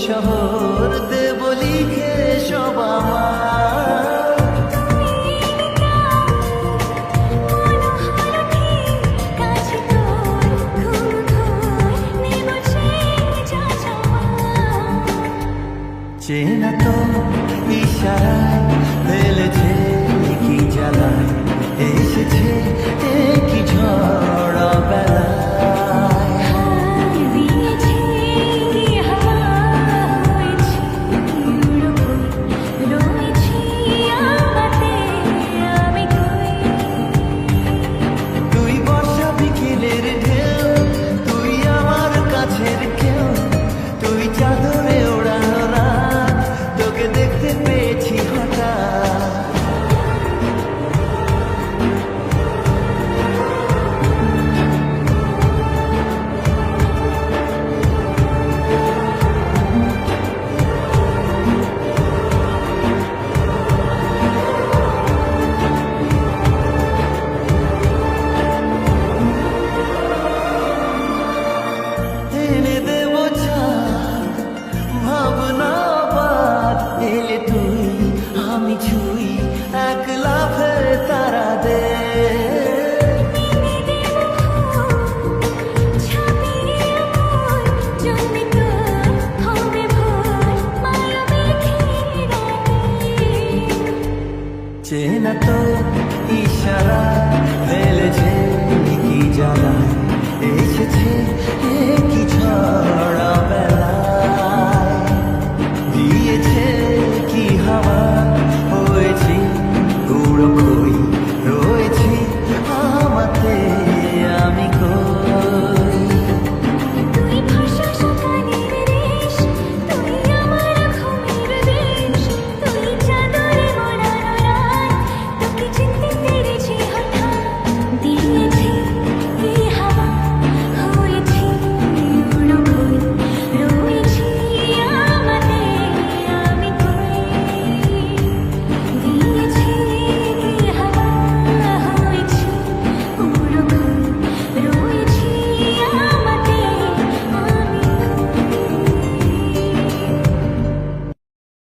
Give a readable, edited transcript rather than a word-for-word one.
শহর দেব লিখে সব আমার। চেনা তো ইশারায় ফেলেছে কি জ্বালায়, এসেছে কি ঝড় বেলায়। তুই বর্ষা বিকেলের ঢেউ, তুই আমার কাছের কেউ, তুই চাদরে ওড়ানো রাত, তোকে দেখতে পেয়েছি হঠাৎ। এনে দেব চাঁদ, ভাবনা বাদ, এলে তুই আমি ছুঁই, এক লাফে তারা দে। চেনা তো ইশারা ফেলেছে কি জ্বালায়, এসেছে কি